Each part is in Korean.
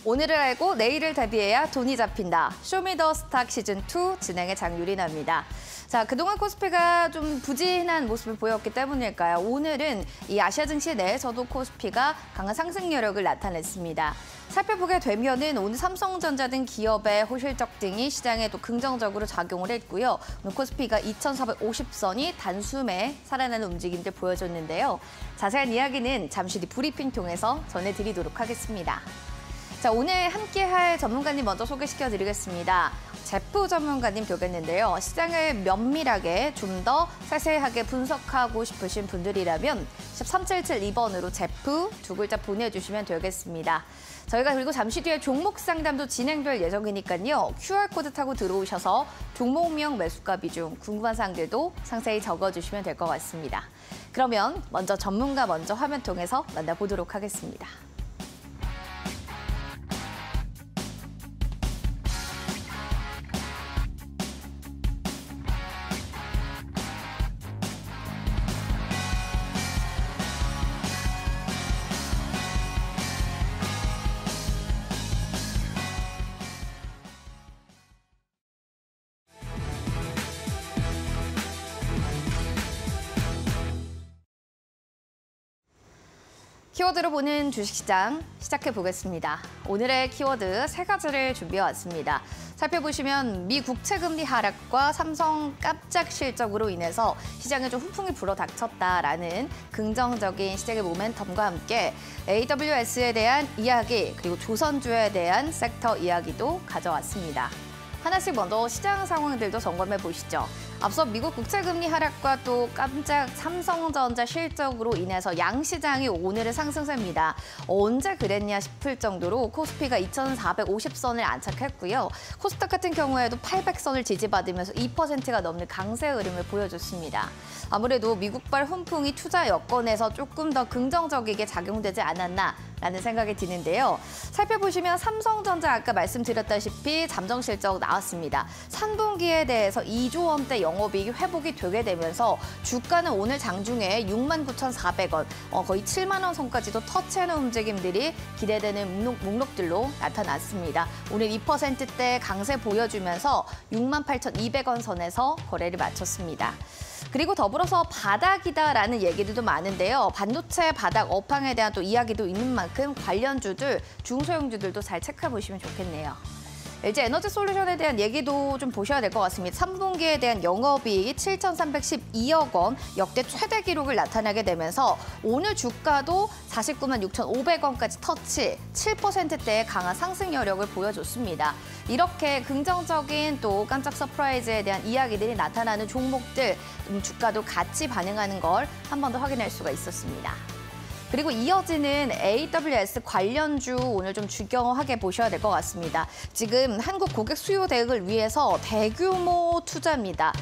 오늘을 알고 내일을 대비해야 돈이 잡힌다. 쇼미더스탁 시즌2 진행의 장유린아입니다. 자, 그동안 코스피가 좀 부진한 모습을 보였기 때문일까요? 오늘은 이 아시아 증시 내에서도 코스피가 강한 상승 여력을 나타냈습니다. 살펴보게 되면은 오늘 삼성전자 등 기업의 호실적 등이 시장에 또 긍정적으로 작용을 했고요. 오늘 코스피가 2,450선이 단숨에 살아나는 움직임들 보여줬는데요. 자세한 이야기는 잠시 뒤 브리핑 통해서 전해드리도록 하겠습니다. 자, 오늘 함께할 전문가님 먼저 소개시켜드리겠습니다. 제프 전문가님 되겠는데요. 시장을 면밀하게 좀 더 세세하게 분석하고 싶으신 분들이라면 13772번으로 제프 두 글자 보내주시면 되겠습니다. 저희가 그리고 잠시 뒤에 종목 상담도 진행될 예정이니까요. QR코드 타고 들어오셔서 종목명 매수가 비중 궁금한 사항들도 상세히 적어주시면 될 것 같습니다. 그러면 먼저 전문가 먼저 화면 통해서 만나보도록 하겠습니다. 키워드로 보는 주식시장 시작해보겠습니다. 오늘의 키워드 세 가지를 준비해왔습니다. 살펴보시면 미 국채금리 하락과 삼성 깜짝 실적으로 인해서 시장에 좀 훈풍이 불어닥쳤다라는 긍정적인 시장의 모멘텀과 함께 AWS에 대한 이야기 그리고 조선주에 대한 섹터 이야기도 가져왔습니다. 하나씩 먼저 시장 상황들도 점검해 보시죠. 앞서 미국 국채금리 하락과 또 깜짝 삼성전자 실적으로 인해서 양시장이 오늘의 상승세입니다. 언제 그랬냐 싶을 정도로 코스피가 2,450선을 안착했고요. 코스닥 같은 경우에도 800선을 지지받으면서 2%가 넘는 강세 흐름을 보여줬습니다. 아무래도 미국발 훈풍이 투자 여건에서 조금 더 긍정적이게 작용되지 않았나라는 생각이 드는데요. 살펴보시면 삼성전자 아까 말씀드렸다시피 잠정 실적 나왔습니다. 3분기에 대해서 2조 원대 영업이익이 회복이 되게 되면서 주가는 오늘 장중에 69,400원, 거의 7만 원 선까지도 터치하는 움직임들이 기대되는 목록들로 나타났습니다. 오늘 2%대 강세 보여주면서 68,200원 선에서 거래를 마쳤습니다. 그리고 더불어서 바닥이다라는 얘기들도 많은데요. 반도체 바닥 업황에 대한 또 이야기도 있는 만큼 관련주들, 중소형주들도 잘 체크해 보시면 좋겠네요. LG 에너지 솔루션에 대한 얘기도 좀 보셔야 될 것 같습니다. 3분기에 대한 영업이익이 7,312억 원, 역대 최대 기록을 나타나게 되면서 오늘 주가도 49만 6,500원까지 터치, 7%대의 강한 상승 여력을 보여줬습니다. 이렇게 긍정적인 또 깜짝 서프라이즈에 대한 이야기들이 나타나는 종목들, 주가도 같이 반응하는 걸 한 번 더 확인할 수가 있었습니다. 그리고 이어지는 AWS 관련주 오늘 좀 주경하게 보셔야 될 것 같습니다. 지금 한국 고객 수요 대응을 위해서 대규모 투자입니다.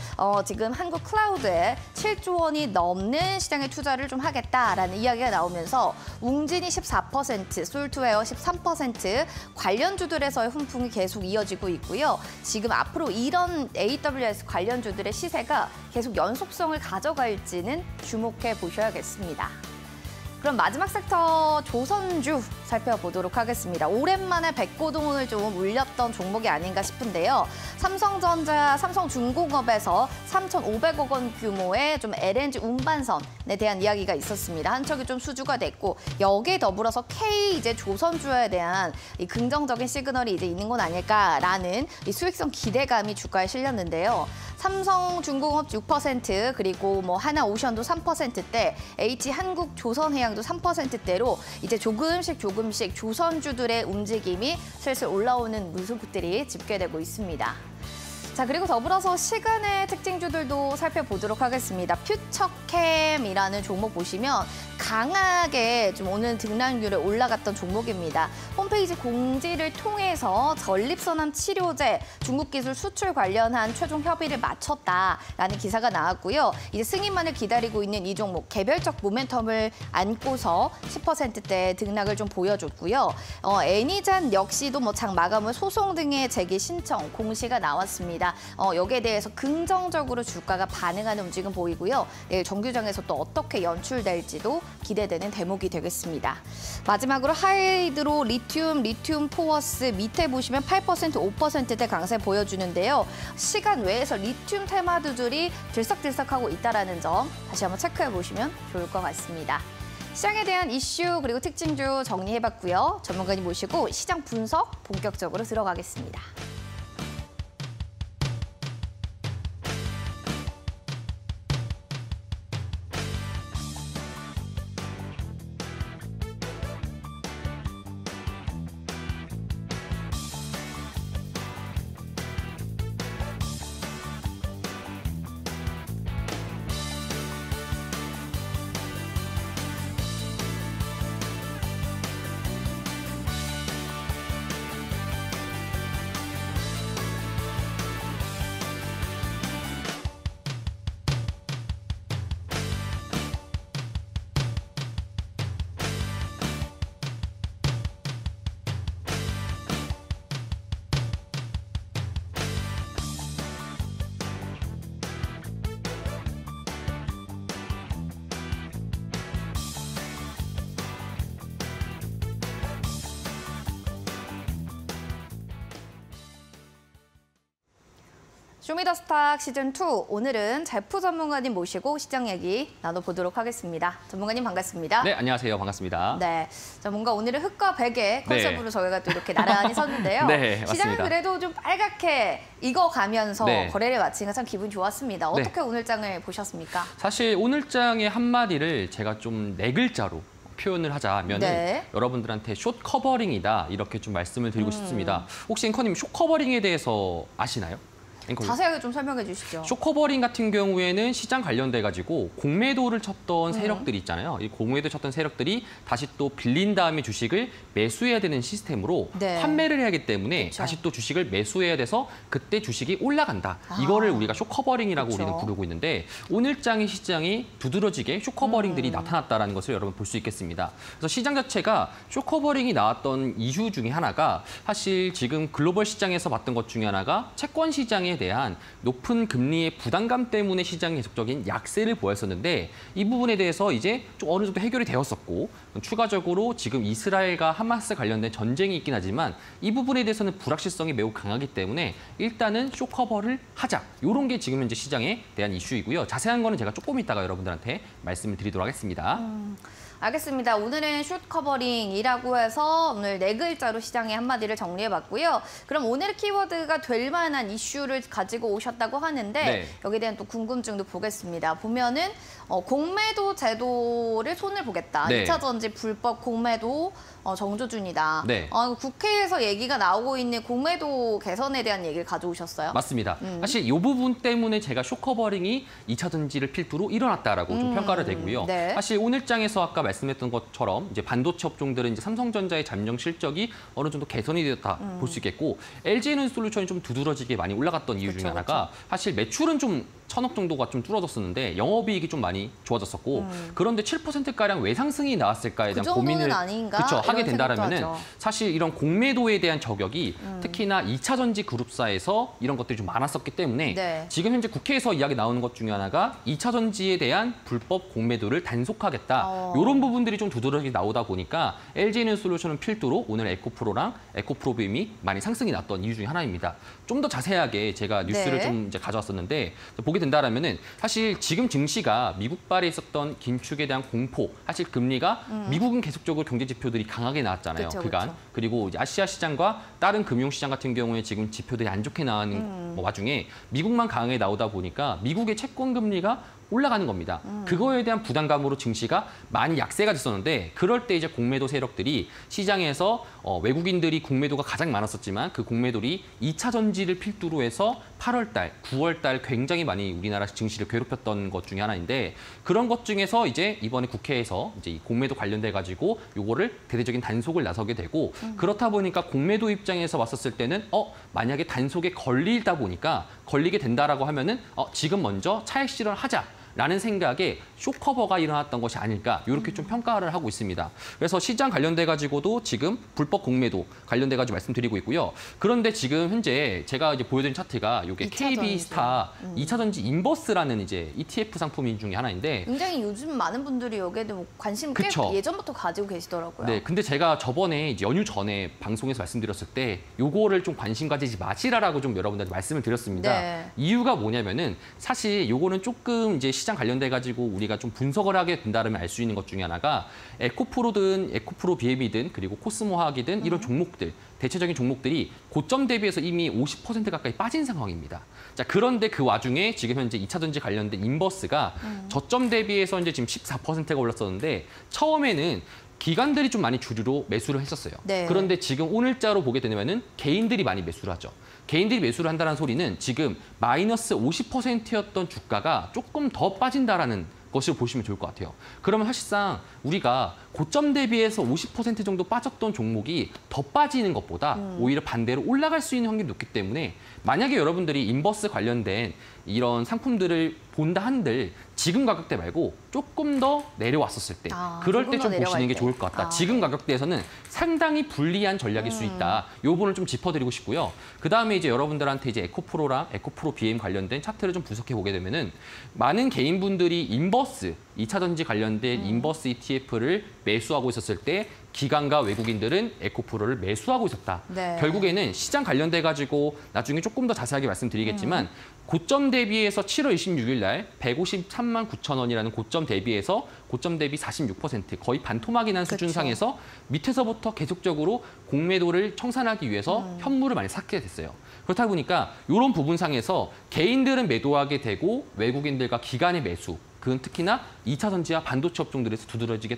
지금 한국 클라우드에 7조 원이 넘는 시장에 투자를 좀 하겠다라는 이야기가 나오면서 웅진이 14%, 솔트웨어 13% 관련주들에서의 훈풍이 계속 이어지고 있고요. 지금 앞으로 이런 AWS 관련주들의 시세가 계속 연속성을 가져갈지는 주목해 보셔야겠습니다. 그럼 마지막 섹터 조선주 살펴보도록 하겠습니다. 오랜만에 백고동을 좀 울렸던 종목이 아닌가 싶은데요. 삼성전자, 삼성중공업에서 3,500억 원 규모의 좀 LNG 운반선에 대한 이야기가 있었습니다. 한 척이 좀 수주가 됐고 여기에 더불어서 K 이제 조선주에 대한 이 긍정적인 시그널이 이제 있는 건 아닐까라는 이 수익성 기대감이 주가에 실렸는데요. 삼성중공업 6% 그리고 뭐 하나오션도 3%대, H한국조선해양도 3%대로 이제 조금씩 조선주들의 움직임이 슬슬 올라오는 모습들이 집계되고 있습니다. 자, 그리고 더불어서 시간의 특징주들도 살펴보도록 하겠습니다. 퓨처캠이라는 종목 보시면 강하게 좀 오늘 등락률에 올라갔던 종목입니다. 홈페이지 공지를 통해서 전립선암 치료제 중국 기술 수출 관련한 최종 협의를 마쳤다라는 기사가 나왔고요. 이제 승인만을 기다리고 있는 이 종목 개별적 모멘텀을 안고서 10%대 등락을 좀 보여줬고요. 애니잔 역시도 뭐 장 마감 후 소송 등의 제기 신청 공시가 나왔습니다. 있습니다. 여기에 대해서 긍정적으로 주가가 반응하는 움직임 보이고요. 내일 정규장에서 또 어떻게 연출될지도 기대되는 대목이 되겠습니다. 마지막으로 하이드로 리튬 포워스 밑에 보시면 8%, 5%대 강세 보여주는데요. 시간 외에서 리튬 테마주들이 들썩들썩하고 있다는 점 다시 한번 체크해 보시면 좋을 것 같습니다. 시장에 대한 이슈 그리고 특징주 정리해봤고요. 전문가님 모시고 시장 분석 본격적으로 들어가겠습니다. 쇼미더스탁 시즌2 오늘은 제프 전문가님 모시고 시장 얘기 나눠보도록 하겠습니다. 전문가님 반갑습니다. 네, 안녕하세요. 반갑습니다. 네, 자, 뭔가 오늘은 흑과 백의 컨셉으로 저희가 또 이렇게 나란히 섰는데요. 네, 맞습니다. 시장은 그래도 좀 빨갛게 익어가면서 거래를 마치니까 참 기분 좋았습니다. 어떻게 오늘장을 보셨습니까? 사실 오늘장의 한마디를 제가 좀 4글자로 표현을 하자면 여러분들한테 숏 커버링이다 이렇게 좀 말씀을 드리고 싶습니다. 혹시 앵커님 숏 커버링에 대해서 아시나요? 자세하게 좀 설명해 주시죠. 숏커버링 같은 경우에는 시장 관련돼가지고 공매도를 쳤던 세력들이 있잖아요. 이 공매도 쳤던 세력들이 다시 또 빌린 다음에 주식을 매수해야 되는 시스템으로 판매를 해야 하기 때문에 다시 또 주식을 매수해야 돼서 그때 주식이 올라간다. 이거를 우리가 숏커버링이라고 우리는 부르고 있는데 오늘장의 시장이 두드러지게 숏커버링들이 나타났다는 것을 여러분 볼 수 있겠습니다. 그래서 시장 자체가 숏커버링이 나왔던 이유 중에 하나가 사실 지금 글로벌 시장에서 봤던 것 중에 하나가 채권 시장에 대한 높은 금리의 부담감 때문에 시장이 계속적인 약세를 보였었는데 이 부분에 대해서 이제 좀 어느 정도 해결이 되었었고 추가적으로 지금 이스라엘과 하마스 관련된 전쟁이 있긴 하지만 이 부분에 대해서는 불확실성이 매우 강하기 때문에 일단은 숏커버를 하자. 이런 게 지금 현재 시장에 대한 이슈이고요. 자세한 거는 제가 조금 이따가 여러분들한테 말씀을 드리도록 하겠습니다. 알겠습니다. 오늘은 숏 커버링이라고 해서 오늘 4글자로 시장의 한마디를 정리해봤고요. 그럼 오늘의 키워드가 될 만한 이슈를 가지고 오셨다고 하는데 여기에 대한 또 궁금증도 보겠습니다. 보면은 공매도 제도를 손을 보겠다. 2차 전지 불법 공매도 정조 중이다. 국회에서 얘기가 나오고 있는 공매도 개선에 대한 얘기를 가져오셨어요? 맞습니다. 사실 이 부분 때문에 제가 숏커버링이 2차 전지를 필두로 일어났다라고 좀 평가를 되고요. 사실 오늘장에서 아까 말씀했던 것처럼 이제 반도체 업종들은 이제 삼성전자의 잠정 실적이 어느 정도 개선이 되었다 볼 수 있겠고 LG에너지솔루션이 좀 두드러지게 많이 올라갔던 이유 중에 하나가 사실 매출은 좀 1,000억 정도가 좀 줄어졌었는데 영업이익이 좀 많이 좋아졌었고 그런데 7%가량 외상승이 나왔을까에 대한 고민을 하게 된다면은 사실 이런 공매도에 대한 저격이 특히나 2차 전지 그룹사에서 이런 것들이 좀 많았었기 때문에 지금 현재 국회에서 이야기 나오는 것 중에 하나가 2차 전지에 대한 불법 공매도를 단속하겠다. 이런 부분들이 좀 두드러지게 나오다 보니까 LG에너지솔루션은 필두로 오늘 에코프로랑 에코프로비움이 많이 상승이 났던 이유 중에 하나입니다. 좀 더 자세하게 제가 뉴스를 좀 이제 가져왔었는데 보게 된다라면은 사실 지금 증시가 미국발에 있었던 긴축에 대한 공포, 사실 금리가 미국은 계속적으로 경제 지표들이 강하게 나왔잖아요. 그간. 그리고 이제 아시아 시장과 다른 금융 시장 같은 경우에 지금 지표들이 안 좋게 나오는 와중에 미국만 강하게 나오다 보니까 미국의 채권 금리가 올라가는 겁니다. 그거에 대한 부담감으로 증시가 많이 약세가 됐었는데 그럴 때 이제 공매도 세력들이 시장에서 외국인들이 공매도가 가장 많았었지만 그 공매도들이 2차 전지를 필두로 해서 8월 달, 9월 달 굉장히 많이 우리나라 증시를 괴롭혔던 것 중에 하나인데 그런 것 중에서 이제 이번에 국회에서 이제 이 공매도 관련돼 가지고 요거를 대대적인 단속을 나서게 되고 그렇다 보니까 공매도 입장에서 왔었을 때는 만약에 단속에 걸리다 보니까 걸리게 된다라고 하면은 지금 먼저 차익 실현을 하자. 라는 생각에 쇼커버가 일어났던 것이 아닐까 이렇게 좀 평가를 하고 있습니다. 그래서 시장 관련돼 가지고도 지금 불법 공매도 관련돼 가지고 말씀드리고 있고요. 그런데 지금 현재 제가 이제 보여드린 차트가 이게 KB스타 2차전지 인버스라는 이제 ETF 상품 중에 하나인데 굉장히 요즘 많은 분들이 여기에 뭐 관심 꽤 예전부터 가지고 계시더라고요. 네, 근데 제가 저번에 이제 연휴 전에 방송에서 말씀드렸을 때 요거를 좀 관심 가지지 마시라라고 좀 여러분들한테 말씀을 드렸습니다. 네. 이유가 뭐냐면은 사실 요거는 조금 이제 시장 관련돼 가지고 우리가 좀 분석을 하게 된다면 알 수 있는 것 중에 하나가 에코프로든 에코프로 BM이든 그리고 코스모화학이든 이런 종목들 대체적인 종목들이 고점 대비해서 이미 50% 가까이 빠진 상황입니다. 자, 그런데 그 와중에 지금 현재 2차전지 관련된 인버스가 저점 대비해서 이제 지금 14%가 올랐었는데 처음에는 기관들이 좀 많이 주류로 매수를 했었어요. 네. 그런데 지금 오늘자로 보게 되면은 개인들이 많이 매수를 하죠. 개인들이 매수를 한다는 소리는 지금 마이너스 50%였던 주가가 조금 더 빠진다라는 것을 보시면 좋을 것 같아요. 그러면 사실상 우리가 고점 대비해서 50% 정도 빠졌던 종목이 더 빠지는 것보다 오히려 반대로 올라갈 수 있는 확률이 높기 때문에 만약에 여러분들이 인버스 관련된 이런 상품들을 본다 한들 지금 가격대 말고 조금 더 내려왔었을 때 그럴 때 좀 보시는 게 좋을 것 같다. 지금 가격대에서는 상당히 불리한 전략일 수 있다. 이 부분을 좀 짚어드리고 싶고요. 그다음에 이제 여러분들한테 이제 에코프로랑 에코프로 BM 관련된 차트를 좀 분석해 보게 되면은 많은 개인분들이 인버스 2차전지 관련된 인버스 ETF를 매수하고 있었을 때 기관과 외국인들은 에코프로를 매수하고 있었다. 네. 결국에는 시장 관련돼 가지고 나중에 조금 더 자세하게 말씀드리겠지만 고점 대비해서 7월 26일 날 153만 9천 원이라는 고점 대비해서 고점 대비 46% 거의 반토막이 난 수준상에서 밑에서부터 계속적으로 공매도를 청산하기 위해서 현물을 많이 샀게 됐어요. 그렇다 보니까 이런 부분상에서 개인들은 매도하게 되고 외국인들과 기관의 매수 그건 특히나 2차 전지와 반도체 업종들에서 두드러지게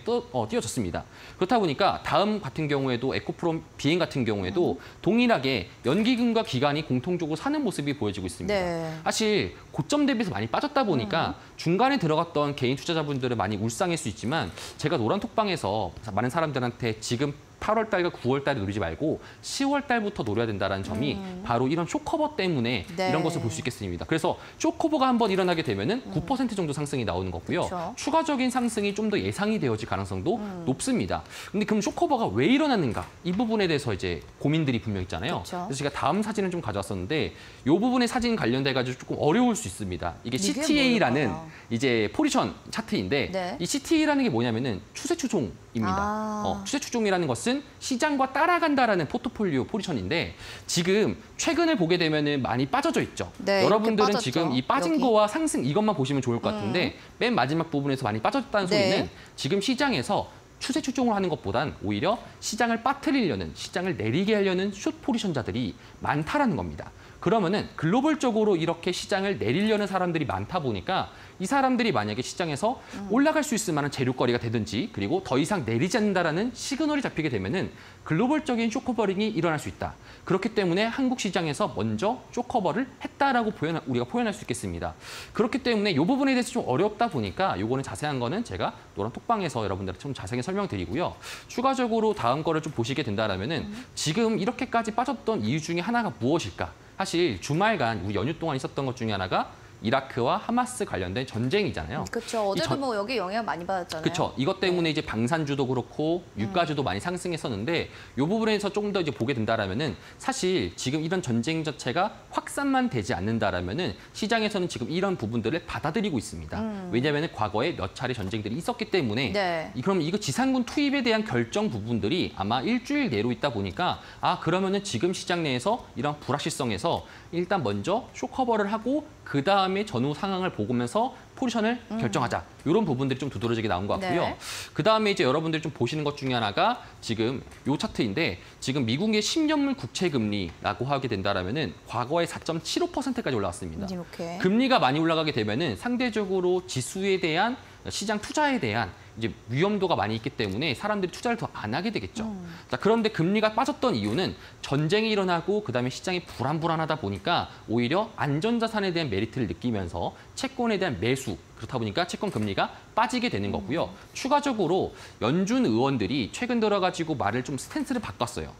띄어졌습니다. 그렇다 보니까 다음 같은 경우에도 에코프로 비행 같은 경우에도 동일하게 연기금과 기관이 공통적으로 사는 모습이 보여지고 있습니다. 네. 사실 고점 대비해서 많이 빠졌다 보니까 중간에 들어갔던 개인 투자자분들은 많이 울상일 수 있지만 제가 노란톡방에서 많은 사람들한테 지금 8월 달과 9월 달에 노리지 말고 10월 달부터 노려야 된다는 점이 바로 이런 쇼커버 때문에 이런 것을 볼 수 있겠습니다. 그래서 쇼커버가 한번 일어나게 되면은 9% 정도 상승이 나오는 거고요. 그쵸. 추가적인 상승이 좀 더 예상이 되어질 가능성도 높습니다. 근데 그럼 쇼커버가 왜 일어났는가? 이 부분에 대해서 이제 고민들이 분명 있잖아요. 그쵸. 그래서 제가 다음 사진을 좀 가져왔었는데 이 부분의 사진 관련돼 가지고 조금 어려울 수 있습니다. 이게 CTA라는 이제 포지션 차트인데 네. 이 CTA라는 게 뭐냐면은 추세 추종입니다. 추세 추종이라는 것은 시장과 따라간다라는 포트폴리오 포지션인데 지금 최근을 보게 되면은 많이 빠져져 있죠. 네, 여러분들은 지금 이 빠진 여기. 거와 상승 이것만 보시면 좋을 것 같은데 맨 마지막 부분에서 많이 빠졌다는 소리는 지금 시장에서 추세 추종을 하는 것보단 오히려 시장을 빠뜨리려는, 시장을 내리게 하려는 숏 포지션자들이 많다라는 겁니다. 그러면은 글로벌적으로 이렇게 시장을 내리려는 사람들이 많다 보니까 이 사람들이 만약에 시장에서 올라갈 수 있을 만한 재료거리가 되든지 그리고 더 이상 내리지 않는다라는 시그널이 잡히게 되면은 글로벌적인 쇼커버링이 일어날 수 있다. 그렇기 때문에 한국 시장에서 먼저 쇼커버를 했다라고 우리가 표현할 수 있겠습니다. 그렇기 때문에 이 부분에 대해서 좀 어렵다 보니까 요거는 자세한 거는 제가 노란 톡방에서 여러분들한테 좀 자세하게 설명드리고요. 추가적으로 다음 거를 좀 보시게 된다라면은 지금 이렇게까지 빠졌던 이유 중에 하나가 무엇일까? 사실 주말간 우리 연휴 동안 있었던 것 중에 하나가 이라크와 하마스 관련된 전쟁이잖아요. 그렇죠. 어제도 뭐 여기 영향 많이 받았잖아요. 그렇죠. 이것 때문에 이제 방산주도 그렇고 유가주도 많이 상승했었는데 이 부분에서 조금 더 이제 보게 된다라면은 사실 지금 이런 전쟁 자체가 확산만 되지 않는다라면은 시장에서는 지금 이런 부분들을 받아들이고 있습니다. 왜냐하면 과거에 몇 차례 전쟁들이 있었기 때문에 그럼 이거 지상군 투입에 대한 결정 부분들이 아마 일주일 내로 있다 보니까 그러면은 지금 시장 내에서 이런 불확실성에서 일단 먼저 쇼커버를 하고 그 다음에 전후 상황을 보면서 포지션을 결정하자. 이런 부분들이 좀 두드러지게 나온 것 같고요. 그 다음에 이제 여러분들이 좀 보시는 것 중에 하나가 지금 이 차트인데 지금 미국의 10년물 국채 금리라고 하게 된다라면은 과거에 4.75%까지 올라왔습니다. 이렇게. 금리가 많이 올라가게 되면은 상대적으로 지수에 대한 시장 투자에 대한 이제 위험도가 많이 있기 때문에 사람들이 투자를 더 안 하게 되겠죠. 자, 그런데 금리가 빠졌던 이유는 전쟁이 일어나고 그다음에 시장이 불안하다 보니까 오히려 안전자산에 대한 메리트를 느끼면서 채권에 대한 매수, 그렇다 보니까 채권 금리가 빠지게 되는 거고요. 추가적으로 연준 의원들이 최근 들어가지고 말을 좀 스탠스를 바꿨어요.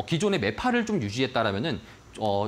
기존의 매파를 좀 유지했다라면은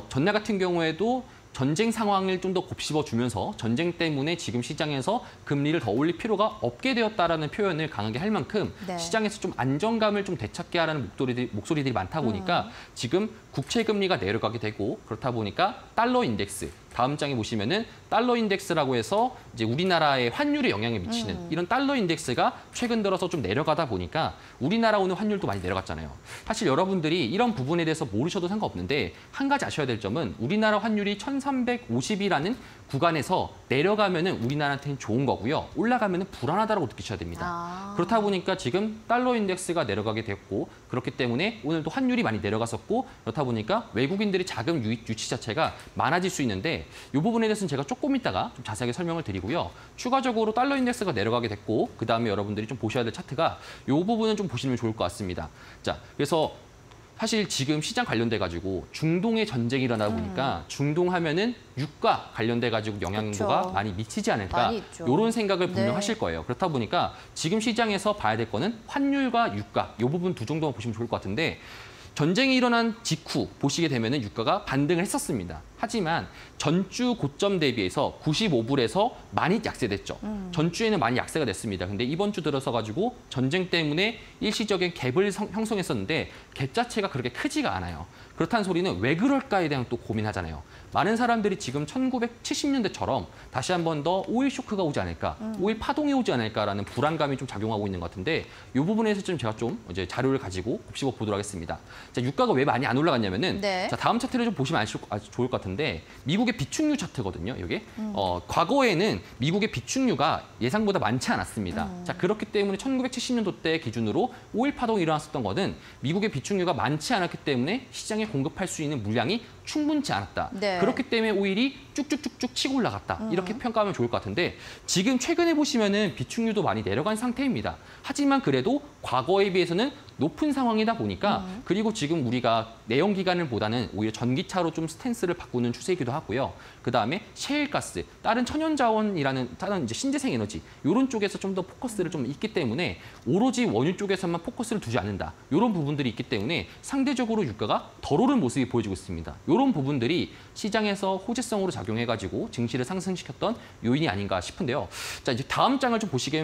전날 같은 경우에도 전쟁 상황을 좀 더 곱씹어주면서 전쟁 때문에 지금 시장에서 금리를 더 올릴 필요가 없게 되었다라는 표현을 강하게 할 만큼 네. 시장에서 좀 안정감을 좀 되찾게 하라는 목소리들이 많다 보니까 지금 국채 금리가 내려가게 되고 그렇다 보니까 달러 인덱스 다음 장에 보시면은 달러 인덱스라고 해서 이제 우리나라의 환율에 영향을 미치는 이런 달러 인덱스가 최근 들어서 좀 내려가다 보니까 우리나라 오늘 환율도 많이 내려갔잖아요. 사실 여러분들이 이런 부분에 대해서 모르셔도 상관없는데 한 가지 아셔야 될 점은 우리나라 환율이 1350이라는 구간에서 내려가면은 우리나라한테는 좋은 거고요. 올라가면은 불안하다라고 느끼셔야 됩니다. 그렇다 보니까 지금 달러 인덱스가 내려가게 됐고 그렇기 때문에 오늘도 환율이 많이 내려갔었고 그렇다 보니까 외국인들이 자금 유치 자체가 많아질 수 있는데 이 부분에 대해서는 제가 조금 이따가 좀 자세하게 설명을 드리고요. 추가적으로 달러 인덱스가 내려가게 됐고 그다음에 여러분들이 좀 보셔야 될 차트가 이 부분은 좀 보시면 좋을 것 같습니다. 자, 그래서 사실 지금 시장 관련돼 가지고 중동의 전쟁이 일어나다 보니까 중동하면은 유가 관련돼 가지고 영향도가 그렇죠. 많이 미치지 않을까 많이 있죠. 이런 생각을 분명 네. 하실 거예요. 그렇다 보니까 지금 시장에서 봐야 될 거는 환율과 유가 이 부분 두 정도만 보시면 좋을 것 같은데 전쟁이 일어난 직후 보시게 되면은 유가가 반등을 했었습니다. 하지만 전주 고점 대비해서 95불에서 많이 약세됐죠. 전주에는 많이 약세가 됐습니다. 근데 이번 주 들어서 가지고 전쟁 때문에 일시적인 갭을 형성했었는데 갭 자체가 그렇게 크지가 않아요. 그렇다는 소리는 왜 그럴까에 대한 또 고민하잖아요. 많은 사람들이 지금 1970년대처럼 다시 한 번 더 오일 쇼크가 오지 않을까, 오일 파동이 오지 않을까라는 불안감이 좀 작용하고 있는 것 같은데 이 부분에서 좀 제가 좀 이제 자료를 가지고 곱씹어 보도록 하겠습니다. 자, 유가가 왜 많이 안 올라갔냐면은 네. 자, 다음 차트를 좀 보시면 아주 좋을 것 같은데 미국의 비축유 차트거든요. 이게 과거에는 미국의 비축유가 예상보다 많지 않았습니다. 자, 그렇기 때문에 1970년도 때 기준으로 오일 파동이 일어났었던 것은 미국의 비축유가 많지 않았기 때문에 시장에 공급할 수 있는 물량이 충분치 않았다. 네. 그렇기 때문에 오일이 쭉쭉쭉쭉 치고 올라갔다. 이렇게 평가하면 좋을 것 같은데 지금 최근에 보시면은 비축유도 많이 내려간 상태입니다. 하지만 그래도 과거에 비해서는 높은 상황이다 보니까 그리고 지금 우리가 내연기관을보다는 오히려 전기차로 좀 스탠스를 바꾸는 추세이기도 하고요. 그다음에 셰일가스, 다른 천연자원이라는 다른 이제 신재생 에너지 이런 쪽에서 좀 더 포커스를 좀 있기 때문에 오로지 원유 쪽에서만 포커스를 두지 않는다. 이런 부분들이 있기 때문에 상대적으로 유가가 덜 오른 모습이 보여지고 있습니다. 이런 부분들이 시장에서 호재성으로 작용해가지고 증시를 상승시켰던 요인이 아닌가 싶은데요. 자, 이제 다음 장을 좀 보시게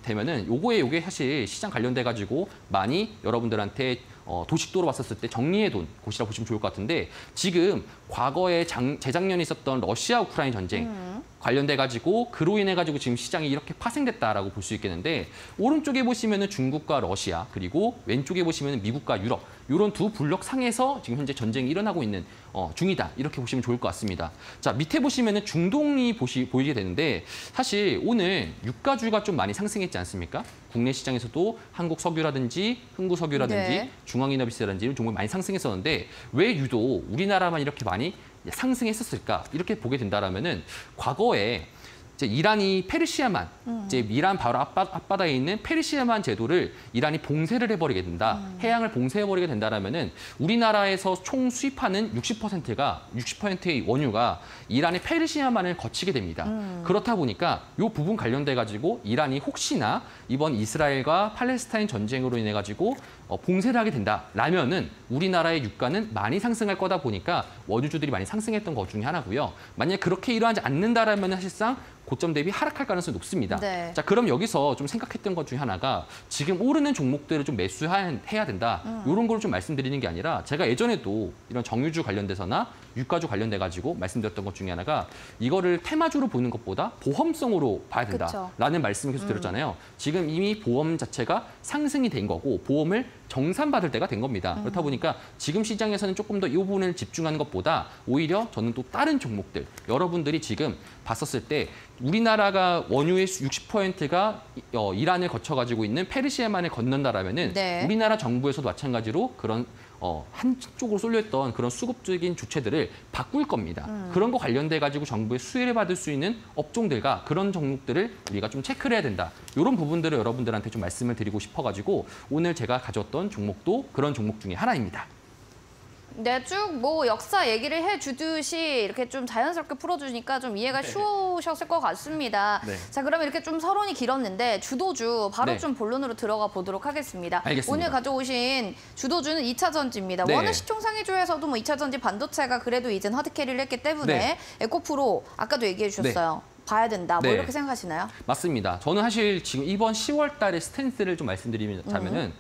되면은 요게 사실 시장 관련돼가지고 많이 여러분들한테 도식도로 봤었을 때 정리해 둔 곳이라고 보시면 좋을 것 같은데 지금 과거에 재작년에 있었던 러시아 우크라이나 전쟁 관련돼가지고 그로 인해가지고 지금 시장이 이렇게 파생됐다라고 볼 수 있겠는데 오른쪽에 보시면은 중국과 러시아 그리고 왼쪽에 보시면은 미국과 유럽 이런 두 블록 상에서 지금 현재 전쟁이 일어나고 있는 중이다 이렇게 보시면 좋을 것 같습니다. 자, 밑에 보시면은 중동이 보이게 되는데 사실 오늘 유가주가 좀 많이 상승했지 않습니까? 국내 시장에서도 한국 석유라든지 흥구 석유라든지 네. 중앙이너비스라든지 이런 종목이 많이 상승했었는데 왜 유독 우리나라만 이렇게 많이 상승했었을까? 이렇게 보게 된다라면은 과거에 이제 이란이 페르시아만 이제 이란 바로 앞바다에 있는 페르시아만 제도를 이란이 봉쇄를 해버리게 된다. 해양을 봉쇄해버리게 된다라면은 우리나라에서 총 수입하는 60%의 원유가 이란의 페르시아만을 거치게 됩니다. 그렇다 보니까 이 부분 관련돼 가지고 이란이 혹시나 이번 이스라엘과 팔레스타인 전쟁으로 인해 가지고 봉쇄를 하게 된다라면은 우리나라의 유가는 많이 상승할 거다 보니까 원유주들이 많이 상승했던 것 중에 하나고요. 만약 그렇게 일어나지 않는다라면 사실상 고점 대비 하락할 가능성이 높습니다. 네. 자, 그럼 여기서 좀 생각했던 것 중에 하나가 지금 오르는 종목들을 좀 매수해야 된다. 이런 걸 좀 말씀드리는 게 아니라 제가 예전에도 이런 정유주 관련돼서나 유가주 관련돼 가지고 말씀드렸던 것 중에 하나가 이거를 테마주로 보는 것보다 보험성으로 봐야 된다라는 말씀을 계속 드렸잖아요. 지금 이미 보험 자체가 상승이 된 거고 보험을 정산받을 때가 된 겁니다. 그렇다 보니까 지금 시장에서는 조금 더 이 부분을 집중하는 것보다 오히려 저는 또 다른 종목들 여러분들이 지금 봤었을 때 우리나라가 원유의 60%가 이란을 거쳐가지고 있는 페르시아만을 건넌다라면은 네. 우리나라 정부에서도 마찬가지로 그런 한쪽으로 쏠려있던 그런 수급적인 주체들을 바꿀 겁니다. 그런 거 관련돼 가지고 정부의 수혜를 받을 수 있는 업종들과 그런 종목들을 우리가 좀 체크를 해야 된다. 이런 부분들을 여러분들한테 좀 말씀을 드리고 싶어가지고 오늘 제가 가져왔던 종목도 그런 종목 중에 하나입니다. 네, 쭉 뭐 역사 얘기를 해주듯이 이렇게 좀 자연스럽게 풀어주니까 좀 이해가 쉬우셨을 것 같습니다. 네. 자, 그러면 이렇게 좀 서론이 길었는데 주도주 바로 좀 본론으로 들어가 보도록 하겠습니다. 알겠습니다. 오늘 가져오신 주도주는 2차 전지입니다. 워낙 시총 상위주에서도 뭐 2차 전지 반도체가 그래도 이젠 하드캐리를 했기 때문에 에코프로 아까도 얘기해 주셨어요. 봐야 된다. 뭐 이렇게 생각하시나요? 맞습니다. 저는 사실 지금 이번 10월 달에 스탠스를 좀 말씀드리자면은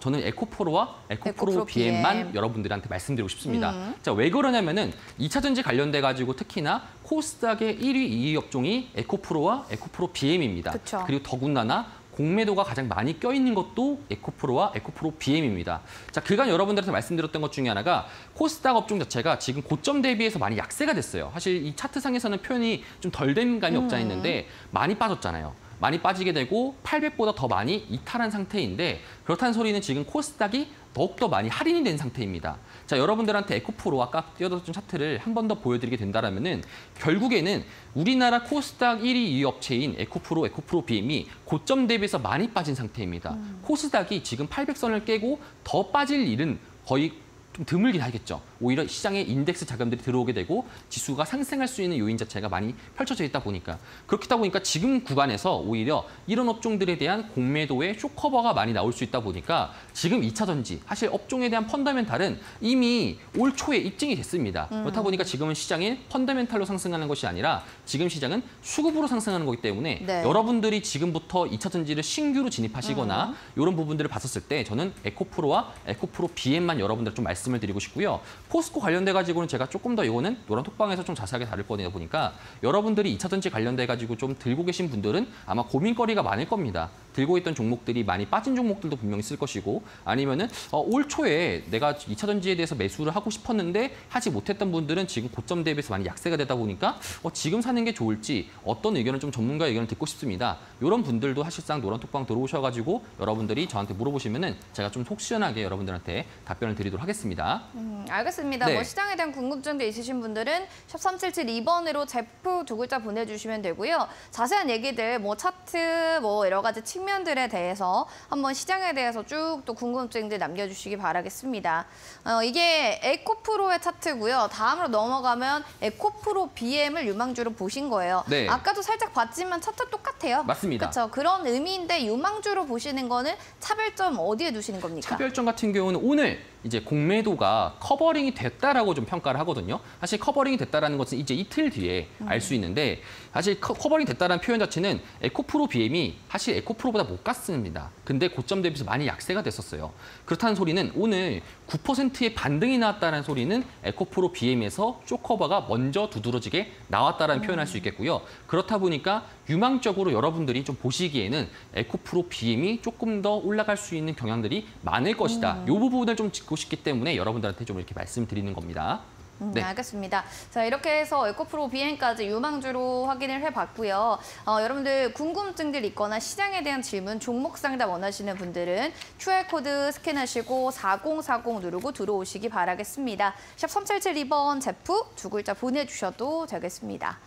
저는 에코프로와 에코프로 BM만 여러분들한테 말씀드리고 싶습니다. 자, 왜 그러냐면은 2차 전지 관련돼 가지고 특히나 코스닥의 1위, 2위 업종이 에코프로와 에코프로 BM입니다. 그쵸. 그리고 더군다나 공매도가 가장 많이 껴있는 것도 에코프로와 에코프로 BM입니다. 자, 그간 여러분들한테 말씀드렸던 것 중에 하나가 코스닥 업종 자체가 지금 고점 대비해서 많이 약세가 됐어요. 사실 이 차트상에서는 표현이 좀 덜 된 감이 없지 않아 있는데 많이 빠졌잖아요. 많이 빠지게 되고 800보다 더 많이 이탈한 상태인데 그렇다는 소리는 지금 코스닥이 더욱더 많이 할인이 된 상태입니다. 자, 여러분들한테 에코프로 아까 띄워줬던 차트를 한 번 더 보여드리게 된다면은 결국에는 우리나라 코스닥 1위 2위 업체인 에코프로, 에코프로 BM이 고점 대비해서 많이 빠진 상태입니다. 코스닥이 지금 800선을 깨고 더 빠질 일은 거의 좀 드물긴 하겠죠. 오히려 시장에 인덱스 자금들이 들어오게 되고 지수가 상승할 수 있는 요인 자체가 많이 펼쳐져 있다 보니까 그렇다 보니까 지금 구간에서 오히려 이런 업종들에 대한 공매도의 쇼커버가 많이 나올 수 있다 보니까 지금 2차 전지 사실 업종에 대한 펀더멘탈은 이미 올 초에 입증이 됐습니다. 그렇다 보니까 지금은 시장이 펀더멘탈로 상승하는 것이 아니라 지금 시장은 수급으로 상승하는 거기 때문에 여러분들이 지금부터 2차 전지를 신규로 진입하시거나 이런 부분들을 봤었을 때 저는 에코프로와 에코프로 BM만 여러분들 좀 말씀을 드리고 싶고요. 포스코 관련돼 가지고는 제가 조금 더 이거는 노란톡방에서 좀 자세하게 다룰 거다 보니까 여러분들이 2차 전지 관련돼 가지고 좀 들고 계신 분들은 아마 고민거리가 많을 겁니다. 들고 있던 종목들이 많이 빠진 종목들도 분명히 있을 것이고 아니면은 올 초에 내가 2차 전지에 대해서 매수를 하고 싶었는데 하지 못했던 분들은 지금 고점 대비해서 많이 약세가 되다 보니까 지금 사는 게 좋을지 어떤 의견을 좀 전문가의 의견을 듣고 싶습니다. 이런 분들도 사실상 노란톡방 들어오셔가지고 여러분들이 저한테 물어보시면은 제가 좀 속 시원하게 여러분들한테 답변을 드리도록 하겠습니다. 알겠습니다. 뭐 시장에 대한 궁금증도 있으신 분들은 샵 3772번으로 제프 두 글자 보내주시면 되고요. 자세한 얘기들 뭐 차트 뭐 여러 가지 측면들에 대해서 한번 시장에 대해서 쭉 또 궁금증들 남겨주시기 바라겠습니다. 이게 에코프로의 차트고요. 다음으로 넘어가면 에코프로 BM을 유망주로 보신 거예요. 아까도 살짝 봤지만 차트 똑같아요. 맞습니다. 그렇죠. 그런 의미인데 유망주로 보시는 거는 차별점 어디에 두시는 겁니까? 차별점 같은 경우는 오늘 이제 공매도가 커버링이 됐다라고 좀 평가를 하거든요. 사실 커버링이 됐다라는 것은 이제 이틀 뒤에 알 수 있는데 사실 커버링 됐다라는 표현 자체는 에코프로 BM이 사실 에코프로보다 못 갔습니다. 근데 고점 대비해서 많이 약세가 됐었어요. 그렇다는 소리는 오늘 9%의 반등이 나왔다는 소리는 에코프로 BM에서 쇼커버가 먼저 두드러지게 나왔다라는 표현을 할 수 있겠고요. 그렇다 보니까 유망적으로 여러분들이 좀 보시기에는 에코프로 BM이 조금 더 올라갈 수 있는 경향들이 많을 것이다. 이 부분을 좀 짚고 싶기 때문에 여러분들한테 좀 이렇게 말씀드리는 겁니다. 알겠습니다. 자, 이렇게 해서 에코프로 BM까지 유망주로 확인을 해봤고요. 여러분들 궁금증들 있거나 시장에 대한 질문, 종목 상담 원하시는 분들은 QR코드 스캔하시고 4040 누르고 들어오시기 바라겠습니다. 샵 3772번 제프 두 글자 보내주셔도 되겠습니다.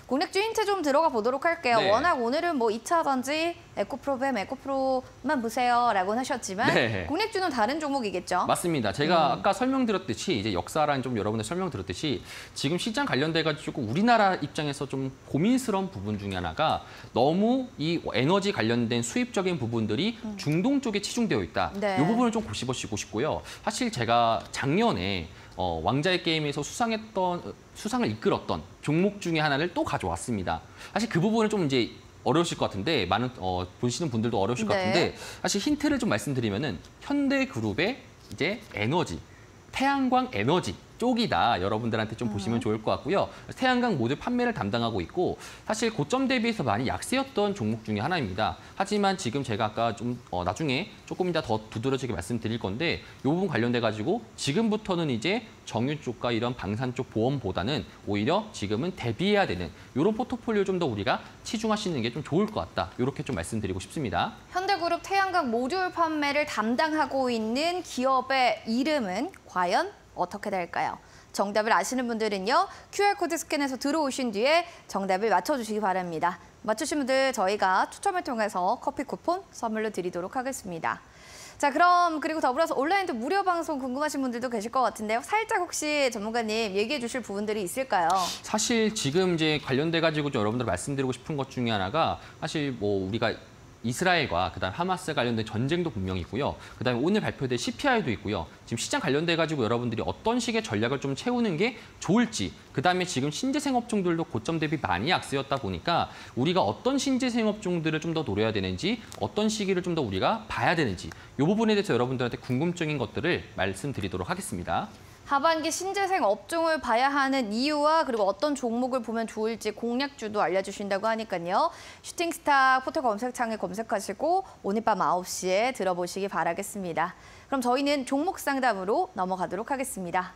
공략주 힌트 좀 들어가 보도록 할게요. 워낙 오늘은 뭐 2차 전지, 에코프로 BM, 에코프로만 보세요라고 하셨지만 공략주는 다른 종목이겠죠? 맞습니다. 제가 아까 설명드렸듯이 이제 역사랑 좀 여러분들 설명드렸듯이 지금 시장 관련돼가지고 우리나라 입장에서 좀 고민스러운 부분 중에 하나가 너무 이 에너지 관련된 수입적인 부분들이 중동 쪽에 치중되어 있다. 이 부분을 좀 고집하시고 싶고요. 사실 제가 작년에 왕자의 게임에서 수상을 이끌었던 종목 중에 하나를 또 가져왔습니다. 사실 그 부분은 좀 이제 어려우실 것 같은데 많은 보시는 분들도 어려우실 것 같은데 사실 힌트를 좀 말씀드리면은 현대그룹의 이제 에너지, 태양광 에너지 쪽이다. 여러분들한테 좀 보시면 좋을 것 같고요. 태양광 모듈 판매를 담당하고 있고 사실 고점 대비해서 많이 약세였던 종목 중에 하나입니다. 하지만 지금 제가 아까 좀 나중에 조금 이따 더 두드러지게 말씀드릴 건데 이 부분 관련돼 가지고 지금부터는 이제 정유 쪽과 이런 방산 쪽 보험보다는 오히려 지금은 대비해야 되는 이런 포트폴리오 좀 더 우리가 치중하시는 게 좀 좋을 것 같다. 이렇게 좀 말씀드리고 싶습니다. 현대그룹 태양광 모듈 판매를 담당하고 있는 기업의 이름은 과연 어떻게 될까요? 정답을 아시는 분들은요. QR코드 스캔해서 들어오신 뒤에 정답을 맞춰주시기 바랍니다. 맞추신 분들 저희가 추첨을 통해서 커피 쿠폰 선물로 드리도록 하겠습니다. 자, 그럼 그리고 더불어서 온라인도 무료 방송 궁금하신 분들도 계실 것 같은데요. 살짝 혹시 전문가님 얘기해 주실 부분들이 있을까요? 사실 지금 이제 관련돼 가지고 좀 여러분들 말씀드리고 싶은 것 중에 하나가 사실 뭐 우리가 이스라엘과 그다음 하마스 관련된 전쟁도 분명히 있고요. 그다음에 오늘 발표된 CPI도 있고요. 지금 시장 관련돼 가지고 여러분들이 어떤 식의 전략을 좀 채우는 게 좋을지, 그다음에 지금 신재생 업종들도 고점 대비 많이 약세였다 보니까 우리가 어떤 신재생 업종들을 좀 더 노려야 되는지, 어떤 시기를 좀 더 우리가 봐야 되는지 이 부분에 대해서 여러분들한테 궁금증인 것들을 말씀드리도록 하겠습니다. 하반기 신재생 업종을 봐야 하는 이유와 그리고 어떤 종목을 보면 좋을지 공략주도 알려주신다고 하니까요. 슈팅스타 포털 검색창에 검색하시고 오늘 밤 9시에 들어보시기 바라겠습니다. 그럼 저희는 종목 상담으로 넘어가도록 하겠습니다.